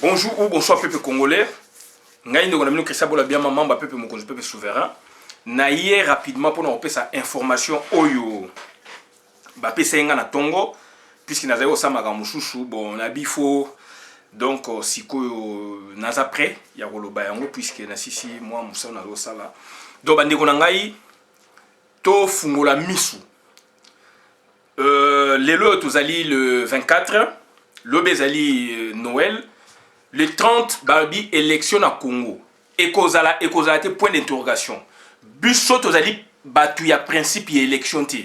Bonjour ou bonsoir peuple congolais. Ngai ndo konamino Christian Bola bien maman ba peuple mokonzi peuple souverain. Na hier rapidement pour nous sa information oyo. Ba pesa nga na tongo puisque nazayo osama ka mususu bon na bifo donc sikoyo naza prêt ya koloba yango puisque na sisi moi musa na lo sala. Donc bande ko ngai to fungola misu. Lelo tozali le 24, l'obezali Noël. Le 30, Barbie élection à Congo. Et causala te point d'interrogation. Busso tozali batu ya principe et élection te.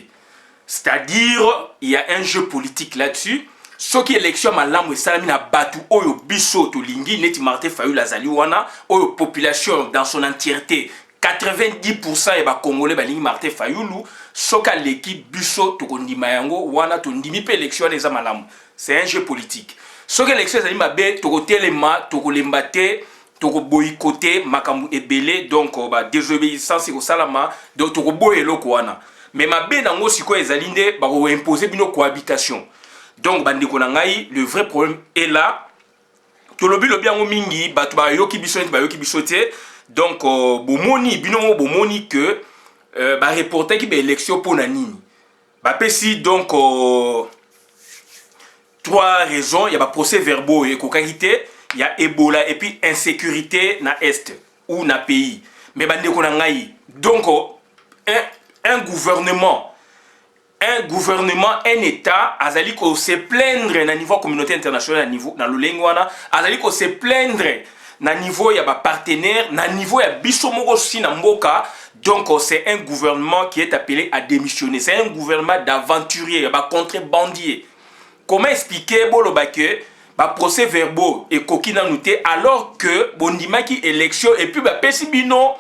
C'est-à-dire, il y a un jeu politique là-dessus. Ce qui élection malamu et salami na batu oyo biso to lingi neti Martin Fayulu azali wana oyo population dans son entièreté 90% et ba congolais ba lingi Martin Fayulu soka l'équipe biso to kondima yango wana to ndimi pe élection eza malamu. C'est un jeu politique. Ce que l'élection est mabe, toko telema, toko lembate, toko boycotter, makambu ebele, donc désobéissance au salama, donc toko boyelo kwana. Mais mabe nango siko ezalinde, ba imposer bino cohabitation. Donc bandeko nangai, le vrai problème est là. Tolobi lobi yango mingi, batu ba yoki bisote, donc bomoni bino bomoni que ba reporter ki ba élection pour nani. Ba pesi donc trois raisons, il y a procès verbaux et cocarité, il y a Ebola et puis insécurité na est ou na pays. Mais bande ko ngai. Donc un gouvernement, un état azali ko se plaindre na niveau communauté internationale na niveau na lolengwana, azali ko se plaindre na niveau ya ba partenaire, na niveau ya biso moko si na mboka. Donc c'est un gouvernement qui est appelé à démissionner, c'est un gouvernement d'aventuriers, ya ba contrebandier. Comment expliquer que ba procès verbaux et kokina nouté alors que bondima qui élection et puis ba pesibino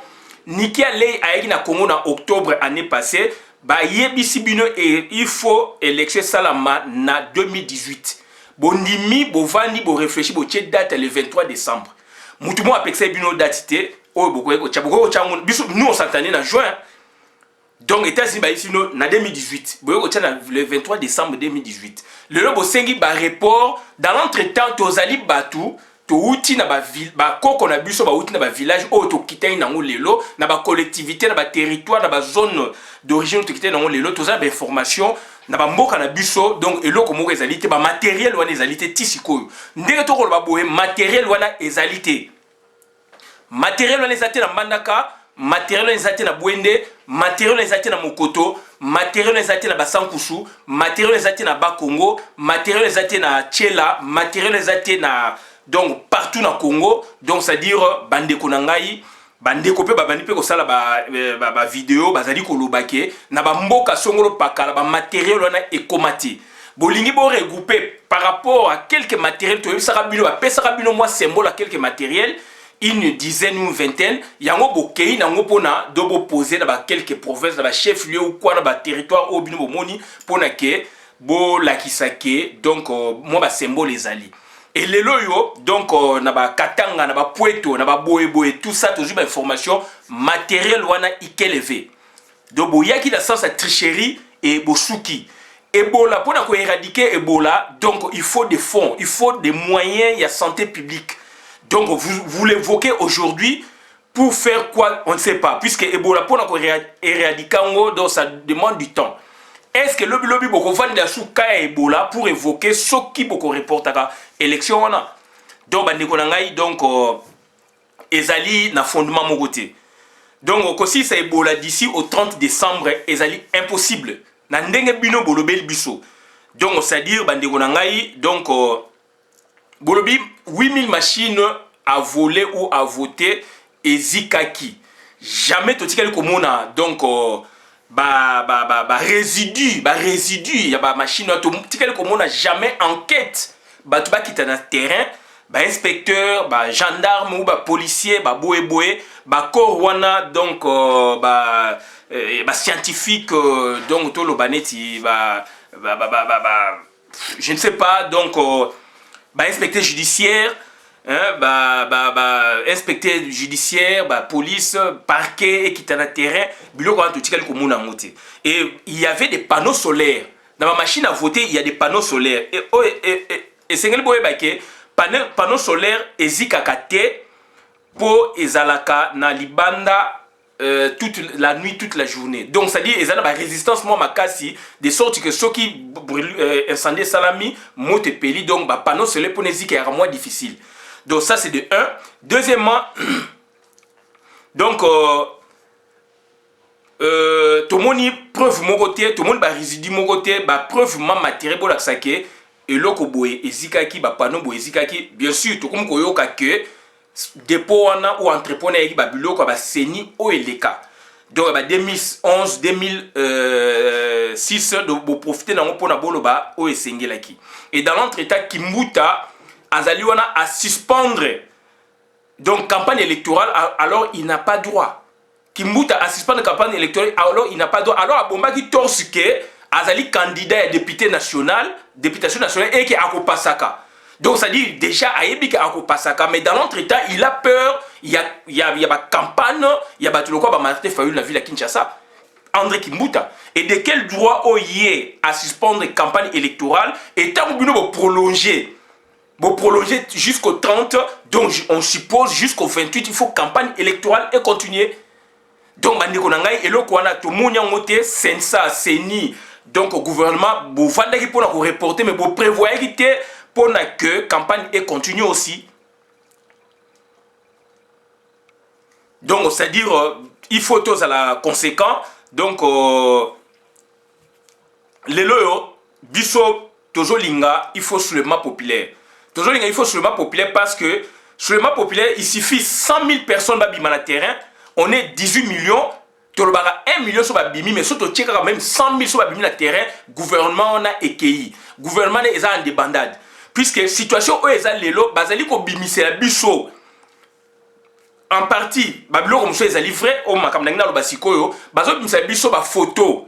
niki allé à na Congo en octobre année passée ba yebisi bino et il faut élection salama na 2018 bondimi bovandi bo réfléchir bo tché date le 23 décembre mutu mo apexe bino datité o boko tchaboko tchango biso nous on s'entendait en juin. Donc, États-Unis, en 2018, le 23 décembre 2018, le lobo sengi ba report dans l'entretemps tozali batu to uti na ba ville ba koko na biso ba uti na ba village o to kitai na ngo lelo na ba collectivité na ba territoire na ba zone d'origine to kitai na ngo lelo tozali ba information na ba mboka na biso donc eloko moko ezali te ba matériel wana ezali te tisikoyo ndenge to ko ba boye matériel wana ezali te matériel wana ezali te na mbandaka matériel ezati na Bwende, matériel ezati na Mokoto, matériel ezati na Basankusu, matériel ezati na Bakongo, matériel ezati na Tchela, matériel ezati na donc partout na Congo, donc c'est à dire bandeko nangai, bandeko pe bandi pe ko sala ba vidéo bazali ko lobake na ba mboka songolo pakala ba matériel wana ekomati. Bolingi bo regrouper par rapport à quelques matériels to yebisa bino ba pesa bino moi symbole à quelques matériels. Une dizaine ou une vingtaine, il y a un bokei nango pona dobo poser dans quelques provinces, dans chef lieu ou quoi dans territoire au bino moni pona ke bo la kisake donc moi ba symbole les alliés. Et les loyo donc na ba katanga na ba pueto na ba boye tout ça toujours ba information matériel wana ikelevé. Donc boya ki dans sens à tricherie et bosuki. Ebola pona ko éradiquer Ebola donc il faut des fonds, il faut des moyens, il y a santé publique. Donc vous l'évoquez aujourd'hui pour faire quoi? On ne sait pas. Puisque Ebola, pour éradiquer, donc ça demande du temps. Est-ce que le lobby boko vendre sous cas Ebola pour évoquer ce qui boko reporte à l'élection? Donc donc ezali na fondement mogoté. Donc aussi ça Ebola d'ici au 30 décembre ezali impossible. Na ndenge bino bolobel biso. Donc c'est-à-dire donc Bolobi, 8000 machines à voler ou à voter et zikaki. Jamais totikali komona donc résidu, il y a machine totikali komona jamais enquête. Tu ba kita na terrain, inspecteur, gendarme ou policier, boé, corps wana donc scientifique donc to lo baneti je ne sais pas donc inspecteur judiciaire, inspecteur judiciaire, police, parquet, et qui était dans le terrain, et il y avait des panneaux solaires. Dans ma machine à voter, il y a des panneaux solaires. Et c'est panneau solaire ezikaka te po ezalaka na libanda toute la nuit, toute la journée. Donc, ça dit, ils ont la résistance, moi, ma casse, de sorte que ceux qui incendient salami, montent peli, donc, bah, panneau solaire pour les est moins difficile. Donc, ça, c'est de 1. Deuxièmement, donc, tout le monde preuve mon côté, tout le monde résidu mon côté, bah, preuve ma matériel pour la saké, et l'autre boy, et zikaki, bah, panneau boy, zikaki, bien sûr, tout comme koyoka que, dépôt ou entrepreneur qui babilo quoi seni o eleka donc 2011 2006 de profiter dans pour na bolo ba o esengelaki et dans l'entretemps Kimbuta azali wana à suspendre donc campagne électorale alors il n'a pas droit Kimbuta à suspendre campagne électorale alors il n'a pas droit alors abomba qui torse que azali candidat à député national députation nationale et qui akopasaka. Donc, ça dit déjà, mais dans l'entretemps, il a peur, il y a ma campagne, il y a tout le quoi, Martin Fayulu, la ville à Kinshasa, André Kimbuta. Et de quel droit est à suspendre la campagne électorale et tant que vous prolonger jusqu'au 30, donc on suppose jusqu'au 28, il faut campagne électorale et continuer. Donc, et le quoi, tout le monde a monté, Sensa, Seni, donc au gouvernement, vous faites pour reporter, mais vous prévoyez que pour que la campagne est continue aussi. Donc, c'est-à-dire, il faut tous à la conséquence. Donc, les lois, biso, toujours linga, il faut soulèvement populaire. Toujours linga, il faut soulèvement populaire parce que soulèvement populaire, il suffit 100 000 personnes dans le terrain. On est 18 millions. Tu as 1 million sur la bimi, mais surtout, tu as quand même 100 000 sur la bimi dans le terrain. Gouvernement, on a équilibre. Gouvernement, est en débandade. Puisque situation où ils ont l'élo, bazali ko bimise la biso. En partie, babilo comme ça ils ont livré au makamnangna lo basikoyo, bazo bimise biso ba photo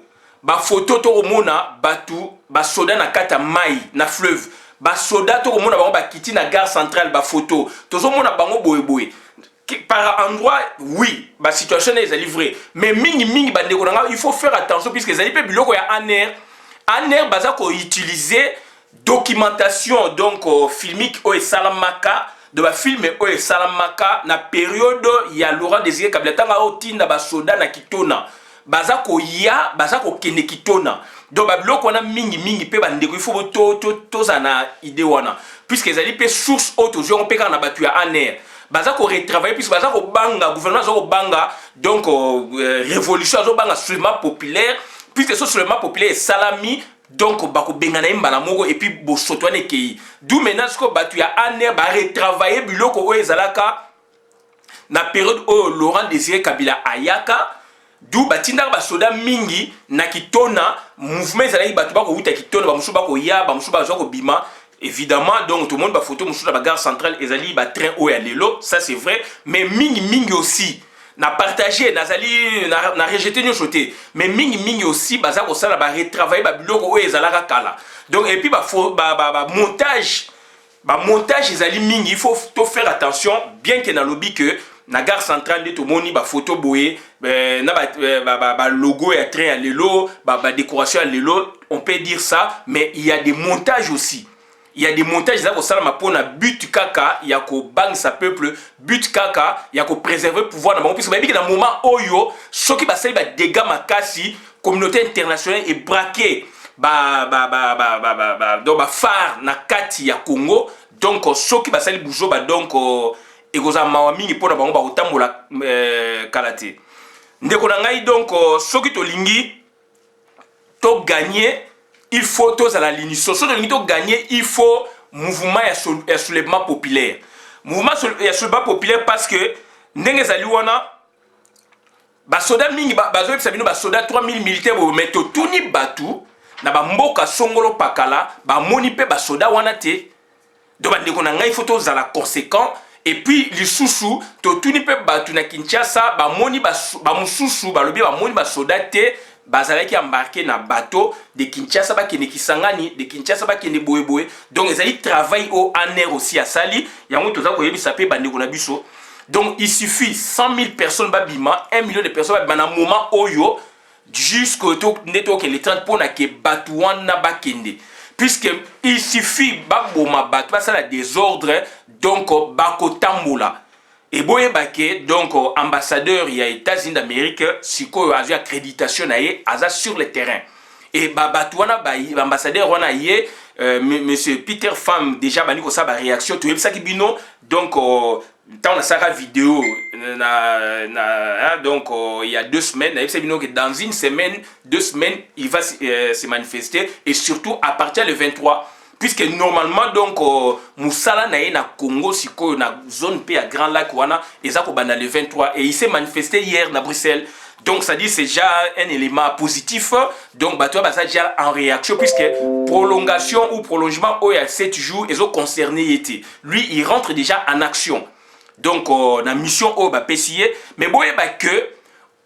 to omona batu, ba soda na kata mai na fleuve, ba soda to omona bango ba kiti na gare centrale ba photo. Tozo mona bango boye. Par endroit, oui, la situation est livrée. Mais mingi il faut faire attention puisque les alliés biloko ya aner bazako utiliser documentation donc filmique ou salamaka de ba film ou salamaka na période ya Laurent Désiré Kabila tanga otinda ba soda na kitona bazako kene kitona donc ba biloko wana mingi pe bandeko il faut to na idée wana puisque les alliés source auto on peut na batu ya aner bazako retravailler puisque bazako banga gouvernement bazako banga donc révolution bazako banga soulèvement populaire puisque ce soulèvement populaire est salami donc bako bengana mbala moko et puis bo sotwane kei d'où maintenant ce que batu ya aner ba retravailler biloko o ezalaka na période où Laurent Désiré Kabila ayaka d'où batinda ba soda mingi na kitona mouvement ezalaki batu bako uta kitona ba musuba ko ya ba musuba zo ko bima. Évidemment, donc tout le monde va photo sur la gare centrale et zali ba train au lelo, ça c'est vrai, mais mingi aussi n'a partagé, n'a rejeté nos côtés, mais mingi aussi baza ko sala ba retravailler ba biloko o ezalaka kala. Donc et puis montage ezali mingi, il faut faire attention bien que na lobby que na gare centrale de tout le monde ba photo boye, na ba logo et train à lelo, ba décoration à lelo, on peut dire ça, mais il y a des montages aussi. Il y a des montages qui sont pour na but kaka, il y a ko bang sa peuple, but kaka, il y a ko préserver le pouvoir dans puisque dans le moment oyo, ce qui va faire des dégâts makasi, communauté internationale est braquée, donc phare na kati ya Congo, donc ce qui va faire boujo donc egoza mawami pour na bango ba otambola kalate. Ndeko na ngai donc ce qui to lingi to gagner. Il faut tous à la ligne. Si on veut gagner, il faut mouvement et soulèvement populaire. Mouvement et soulèvement populaire parce que ndenge zaliwana basoda mingi bazo sabino basoda 3000 militaires mais to tuni batu na ba mboka songolo pakala ba moni pe basoda wana te. Donc ndeko na ngai il faut tous à la conséquent et puis les sous to tuni pe batu na Kinshasa ba moni ba mususu ba lobi ba moni basoda te. Bazalaki embarqué na bateau de Kinshasa ba kene Kisangani de Kinshasa ba kene boye donc ils allaient travailler au aner aussi à Sali yango toza ko yebisa pe bandeko na biso donc il suffit 100 000 personnes babima 1 million de personnes babima na moment oyo jusqu'au neto que les 30 pour na ke batuana ba kende puisque il suffit baboma bato basala désordre donc bakotambola et boye bake donc ambassadeur ya États-Unis d'Amérique siko a accréditation na ye aza sur le terrain et bato wana ba ambassadeur wana ye monsieur Peter Pham déjà bani ko sa ba réaction to yebisa ki bino donc dans la saga vidéo donc il y a 2 semaines que dans une semaine 2 semaines il va se manifester et surtout à partir du 23 puisque normalement donc Moussala na Congo siko na zone P à Grand Lac wana ezako bana le 23 et il s'est manifesté hier à Bruxelles. Donc ça dit c'est déjà un élément positif. Donc bateau ça déjà en réaction puisque prolongation ou prolongement il y a 7 jours ils ont concerné été. Lui il rentre déjà en action. Donc la mission au PCA mais bon que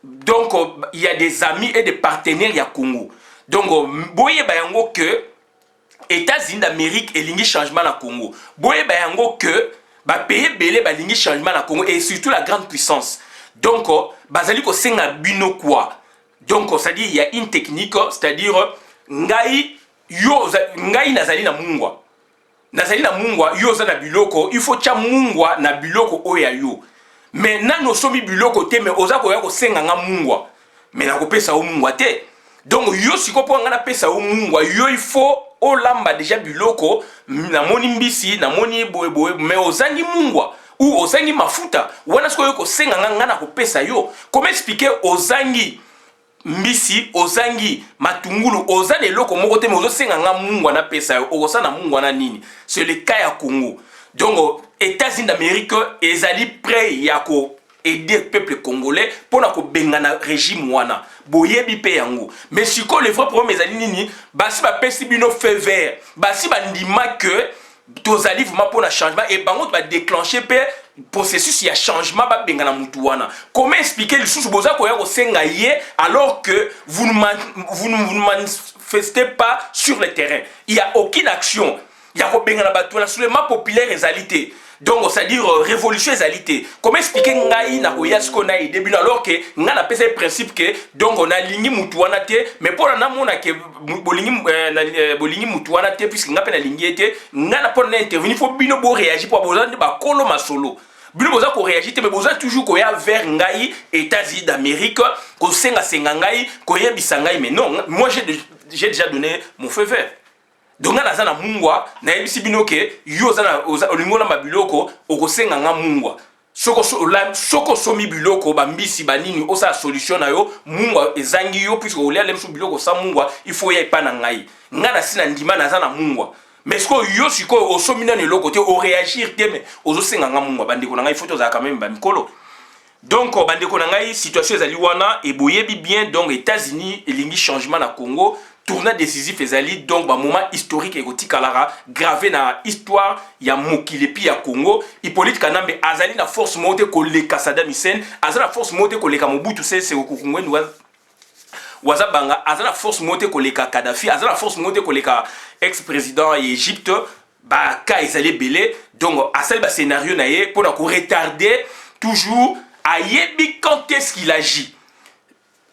donc il y a des amis et des partenaires à Congo. Donc boye yango que États-Unis d'Amérique et lingi changement na Congo. Boye yango que pays belé ba lingi changement na Congo et surtout la grande puissance. Donc bazali ko senga bino quoi. Donc ça dit il y a une technique c'est-à-dire ngai nazali na mungwa. Nazali na mungwa yo za na biloko il faut tia mungwa na biloko oya yo. Mais nano somi biloko te mais oza ko ya ko senga nga mungwa. Mais na ko pesa o mungwa te. Donc yo siko po nga na pesa o mungwa yo il faut o lamba déjà biloko na moni mbisi na moni boye mais ozangi mungwa ou ozangi mafuta wana siko yo ko senga nga na ko pesa yo. Comment expliquer ozangi mbisi ozangi matungulu ozane loko moko te mais ozosenga nga mungwa na pesa yo okosana mungwa na nini. C'est le cas ya Congo. Donc États-Unis d'Amérique ezali prêt ya ko aider le peuple congolais pour na ko bengana régime wana boyebi pe yango mais siko le vrai problème ezali nini basi ba pesi bino feu vert basi bandima que tozali vraiment pour na changement et bango va déclencher pe processus ya changement ba bengana mutu wana. Comment expliquer le sous boza ko ya ko senga ye alors que vous ne manifestez pas sur le terrain, il y a aucune action. Il y a bengana batu na soulèvement populaire ezalité. Donc c'est-à-dire révolution ezalité. Comment expliquer ngai na ko yasko na début alors que nga na pesa principe que donc on a lingi mutu wana te mais pour na mona que bolingi mutu wana te puisque nga pe na lingi ete nga na pour na intervenir faut bino bo réagir pour besoin de ba kolo masolo. Bino boza ko réagir mais boza toujours ko ya vers ngai États-Unis d'Amérique ko senga ngai ko yebisa ngai mais non moi j'ai déjà donné mon feu vert. Donc na zana mungwa na yebisi bino ke yo zana olingola mabiloko okosenga nga mungwa soko somi biloko bambisi banini osa solution na yo mungwa ezangi yo puisque olia lemso biloko sa mungwa il faut ya ipana ngai nga na sina ndima na zana mungwa mais ce que yo siko osomi na loko te o réagir te mais ozosenga nga mungwa bandeko na ngai faut za quand même ba mikolo. Donc bandeko na ngai situation ezali wana e boyebi bien donc États-Unis elingi changement na Congo tournant décisif ezali donc ba moment historique ekotikalaka gravé na histoire ya mokili pi ya Congo. Hippolyte Kanambe azali na force monte koleka Saddam Hussein azala force monte koleka Mobutu Sese Okungweni wazabanga azala force monte koleka Kadhafi azala force monte koleka ex-président Égypte ba ka ezali belé donc asali ba scénario na ye pour ko retarder toujours ayebi quand est-ce qu'il agit.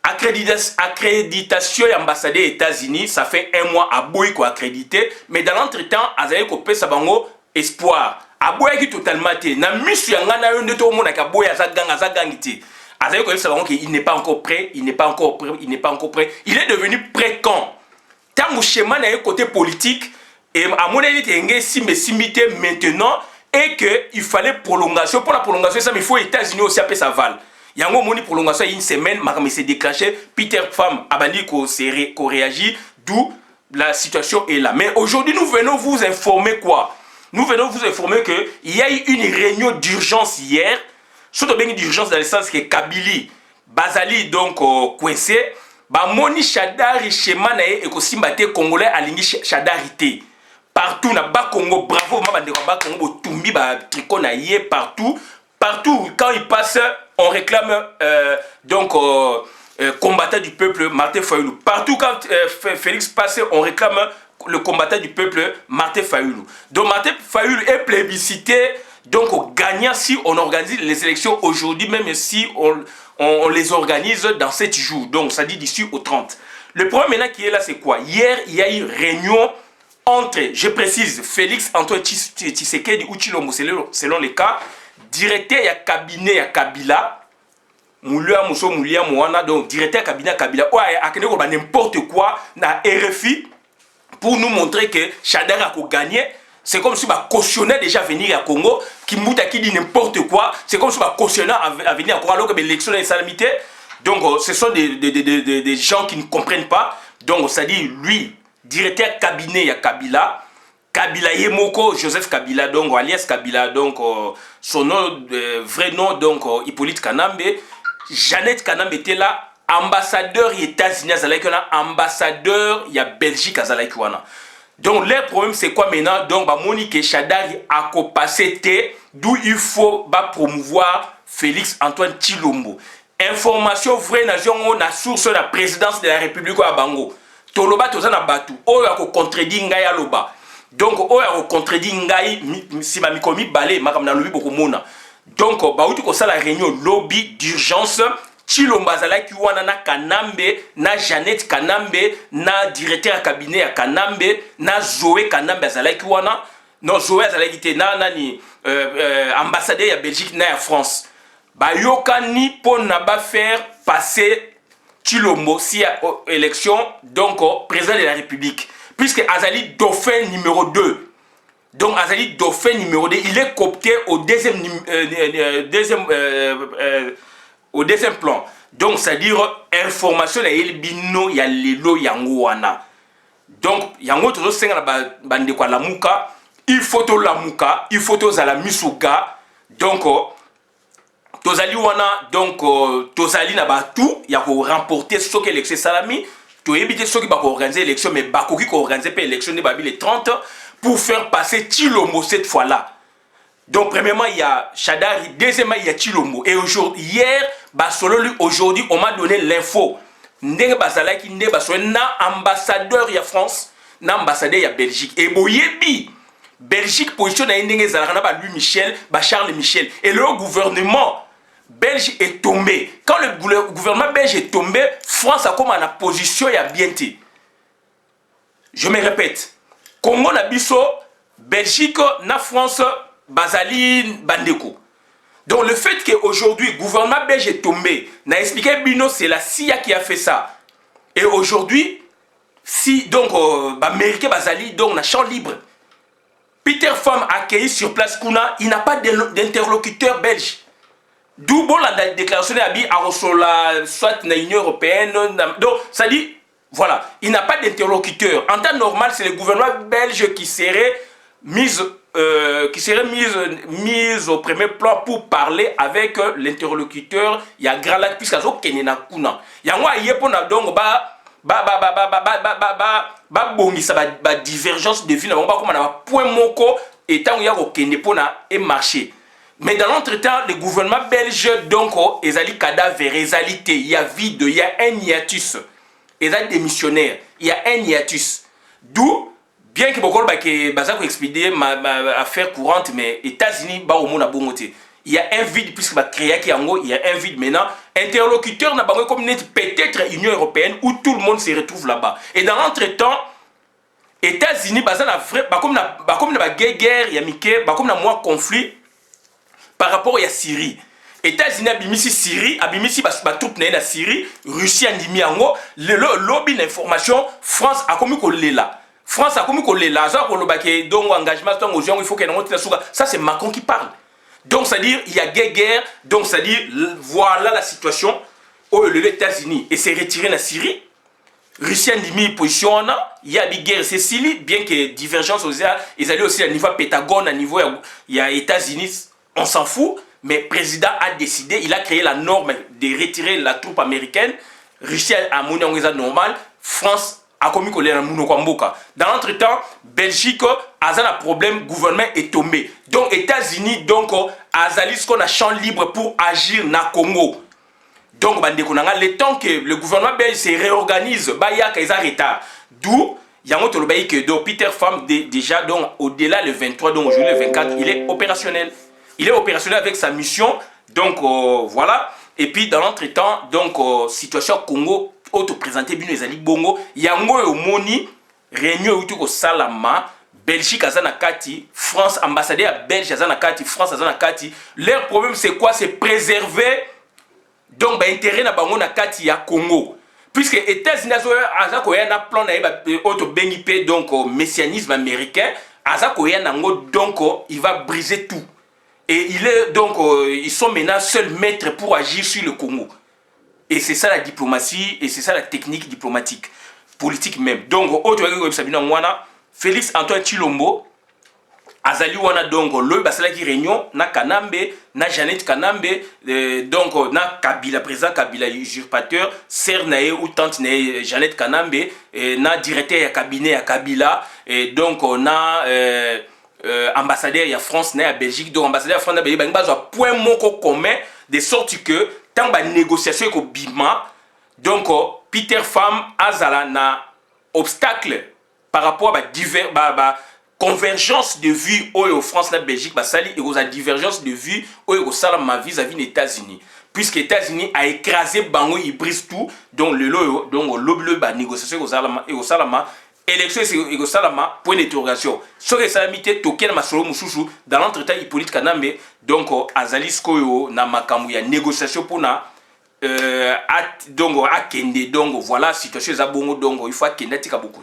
Accréditation ambassadeur États-Unis, ça fait 1 mois à boy ko accrédité, mais dans l'entretemps, azaye ko pesa bango espoir. Aboya ki totalement té. Na misu ya ngana yo ndeto mona ka boya za gangiti. Azaye ko pesa bango que il n'est pas encore prêt, il n'est pas encore prêt. Il est devenu prêt quand? Tant schéma na côté politique et à mon avis té simité maintenant et que il fallait prolongation pour la prolongation ça mais il faut États-Unis aussi appeler ça val. Yango moni prolongation une semaine, mais c'est déclenché. Peter Pham a banni qu'on réagit, d'où la situation est là. Mais aujourd'hui, nous venons vous informer quoi? Nous venons vous informer qu'il y a eu une réunion d'urgence hier, surtout bien d'urgence dans le sens que Kabili, Bazali donc coincé, moni Chadari Shema nae et Kosimbate Congolais alingi Chadarité. Partout na bas Congo, bravo, maman de bas Congo, Tumbi, tricot naie partout. Partout, quand il passe, on réclame combattant du peuple Martin Fayulu. Partout, quand Félix passe, on réclame le combattant du peuple Martin Fayulu. Donc Martin Fayulu est plébiscité, donc gagnant si on organise les élections aujourd'hui, même si on les organise dans 7 jours. Donc ça dit d'ici au 30. Le problème maintenant qui est là, c'est quoi? Hier, il y a eu une réunion entre, je précise, Félix Antoine Tshisekedi ou Tshilombo, selon les cas, directeur ya cabinet ya Kabila, Moulia Mousso Moulia Mouana, donc directeur cabinet Kabila, ouais, à n'importe quoi, na RFI, pour nous montrer que Chadar a gagné. C'est comme si on cautionnait déjà venir à Congo, qui mouta qui dit n'importe quoi, c'est comme si on cautionnait à venir à Congo, alors que l'élection est salamité. Donc ce sont des gens qui ne comprennent pas. Donc ça dit, lui, directeur cabinet à Kabila, Kabila Yemoko, Joseph Kabila, donc alias Kabila, donc son nom, vrai nom, donc Hippolyte Kanambe, Jeannette Kanambe était là, ambassadeur des États-Unis, ambassadeur de Belgique à Zalaïkouana. Donc, leur problème, c'est quoi maintenant? Donc, Monique Chadari a passé, d'où il faut promouvoir Félix Antoine Tshilombo. Information vraie, on a source de la présidence de la République à Bango. Toloba, tozana batu. Oh, y'a contredit Ngai Aloba. Donc, oh, y'a contredit Ngai, si ma mikomi balé, ma kamna lobi beaucoup mona. Donc, baouti ko la réunion lobby d'urgence. Tshilombo azalaki wana na Kanambe, na Jeannette Kanambe, na directeur ya cabinet ya Kanambe, na Zoé Kanambe azalaki wana. Non, Zoé azalaki te na nani ambassadeur ya Belgique na ya France. Ba yokani po na ba faire passer Tshilombo si ya élection donc président de la République. Puisque azali dauphin numéro 2. Donc azali dauphin numéro 2, il est coopté au au deuxième plan. Donc, c'est-à-dire, information, il y a lelo yangoana. Donc, yango toujours c'est la bande quoi la muka, il faut to la muka, il faut to la misuga. Donc, tozali wana, donc tozali na batu, ya ko remporter ce que l'élection salami, to éviter ceux qui va organiser l'élection, mais bakoki ko organiser pas l'élection de Babi les 30 pour faire passer Tshilombo cette fois-là. Donc, premièrement, il y a Chadari, deuxièmement, il y a Tshilombo. Et aujourd'hui, hier, aujourd'hui, on m'a donné l'info. Ndenge Bazalaki, Ndenge Bazalaki, na ambassadeur ya France, na ambassadeur ya Belgique. Et boyebi, Belgique position na Ndenge Zalakana, ba Louis Michel, ba Charles Michel. Et le gouvernement belge est tombé. Quand le gouvernement belge est tombé, France a comme en position ya bienté. Je me répète. Congo na biso, Belgique na France, Bazali Bandeko. Donc le fait qu'aujourd'hui, le gouvernement belge est tombé, n'a expliqué Bino, c'est la CIA qui a fait ça. Et aujourd'hui, si donc, Américain Bazali, donc, na champ libre. Peter Pham accueilli sur place Kuna, il n'a pas d'interlocuteur belge. D'où bon la déclaration d'Abi Arosola, soit na l'Union européenne. Donc, ça dit, voilà, il n'a pas d'interlocuteur. En temps normal, c'est le gouvernement belge qui serait mise au premier plan pour parler avec l'interlocuteur. Il y a grand lac puisqu'il y a Kenena Kuna. Il y a moi hier pour donc divergence de vie na ba comme na point moko et tant il y a Kenya pour na et marché. Mais dans l'entretemps, le gouvernement belge donc ezali cadavre, réalité, il y a vide, il y a un hiatus. Ezali démissionnaire, il y a un hiatus. D'où bien que beaucoup de gens expédier ma affaire courante, mais États-Unis, il y a un vide puisque il y a un vide maintenant. Interlocuteur n'a pas comme peut-être Union européenne où tout le monde se retrouve là-bas. Et dans l'entretemps, États-Unis, comme na guerre, il y a Mickey, comme na moins conflit par rapport à Syrie. États-Unis abimisi Syrie, abimisi troupes na Syrie, Russie andimi yango, le lobby d'information, France a commis qu'on l'est là. France a commis qu'on l'est là, donc engagement, il faut qu'il y ait un ça c'est Macron qui parle. Donc c'est-à-dire, il y a guerre, donc c'est-à-dire, voilà la situation où les États-Unis et s'est retiré de la Syrie. Russie a mis position, il y a des guerres, c'est Syrie, bien que divergence aux ils allaient aussi à niveau Pentagone, à niveau, il y a États-Unis, on s'en fout, mais le président a décidé, il a créé la norme de retirer la troupe américaine. Russie a monnaie en normal, France a commis qu'on dans l'entretemps, Belgique a un problème, gouvernement est tombé. Donc États-Unis, donc Azali ce qu'on a champ libre pour agir na Congo. Donc le temps que le gouvernement belge se réorganise, il y a un retard. D'où il y a un que Peter Pham déjà donc au-delà le 23, donc aujourd'hui le 24, il est opérationnel. Il est opérationnel avec sa mission. Donc voilà. Et puis dans l'entretemps, donc situation Congo auto présenté bien les ali bongo yango omoni réunion uti ko salama Belgique azana kati, France ambassadeur à Belgique azana kati, France azana kati. Leur problème c'est quoi? C'est préserver donc ba intérêt na bango na kati ya Congo. Puisque États-Unis azako ya na plan na auto bengipe donc messianisme américain, azako ya nango donc il va briser tout. Et il est donc ils sont maintenant seuls maîtres pour agir sur le Congo. Et c'est ça la diplomatie et c'est ça la technique diplomatique, politique même. Donc autre Félix Antoine Tshilombo azali wana donc le basala qui réunion na Kanambe na Jeannette Kanambe donc na Kabila président Kabila usurpateur sœur nae ou tante nae Jeannette Kanambe na directeur ya cabinet ya Kabila et donc na ambassadeur ya France na ya Belgique donc ambassadeur ya France na Belgique ba point moko commun de sorte que tant ba négociation ko bima donc Peter Pham azala na obstacle par rapport à divers convergence de vues au France la Belgique basali et aux divergence de vues au salama vis-à-vis des États-Unis puisque les États-Unis a écrasé bango ils brisent tout donc le lo donc le ba négociation au salama élection c'est au salama point d'interrogation ce que ça mité token masolo mususu dans l'entretien Hippolyte Kanambe donc azali skoyo na makambu ya négociation pour na donc akende donc voilà situation za bongo donc il faut akende tika beaucoup.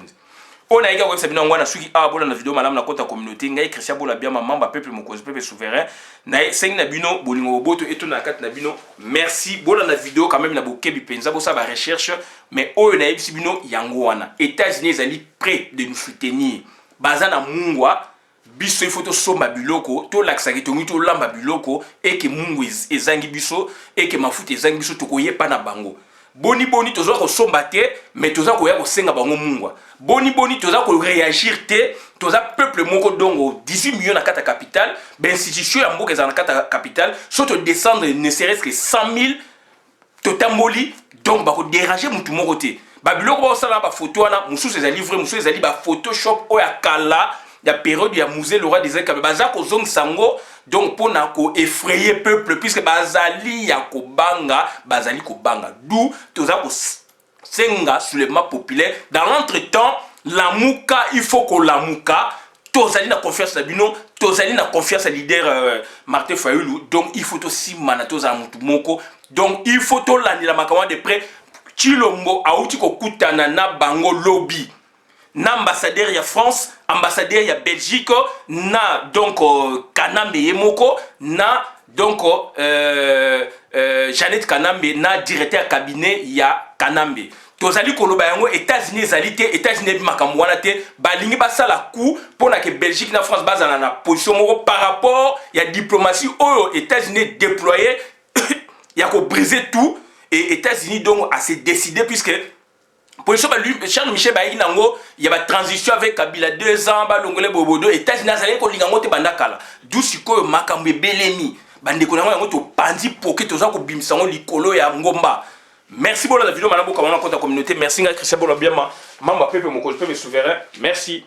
On a également sabina ngwana suki abola na vidéo malam na kota communauté ngai Christian Bola bien mamba peuple mokozi peuple souverain na seng na bino bolingo boto eto na kat na bino merci bola na vidéo quand même na bokebi penza bo ça ba recherche mais oyo na yebisi bino yango wana États-Unis ali prêt de nous soutenir bazana mungwa biso il faut to somba biloko to laksaki to ngito lamba biloko et que mungu ezangi biso et que mafuta ezangi biso to koyepa na bango boni boni toza ko somba te mais toza ko ya ko senga bango mungwa boni boni toza ko réagir te toza peuple moko dongo 18 millions na kata capitale ben institution ya mboka na kata capitale soto descendre ne serait-ce que 100 000 totamboli donc ba ko déranger mutu moko te ba biloko ba sala ba photo wana mususu ezali vrai mususu ezali ba photoshop o ya kala ya période ya musée Laurent des Kabe baza ko zong sango donc pour na ko effrayer peuple puisque bazali ya ko banga bazali ko banga d'où toza ko senga sur le map populaire dans l'entretemps la muka il faut que la muka tozali na confiance na bino tozali na confiance à leader Martin Fayulu donc il faut aussi manatoza mutu moko donc il faut to landela makama de près Tshilombo auti ko kutana na bango lobby na ambassadeur ya France ambassadeur ya Belgique na donc Kanambe yemoko na donc Jeannette Kanambe na directeur cabinet ya Kanambe tozali koloba yango États-Unis ezalité États-Unis makambo wana te balingi basala coup pona que Belgique na France bazana na position moko par rapport ya diplomatie oyo États-Unis déployé ya ko briser tout et États-Unis donc a se décidé puisque position lui Charles Michel Bayi nango il y a transition avec Kabila 2 ans ba longole bobodo États-Unis azali ko linga ngote bandakala du sikoyo makambo belemi bandeko nango yango to pandi poke toza ko bimisa ngo likolo ya ngomba. Merci pour la vidéo madame Bokamana compte communauté merci Christian Bola bien membre peuple mokozi peuple souverain merci.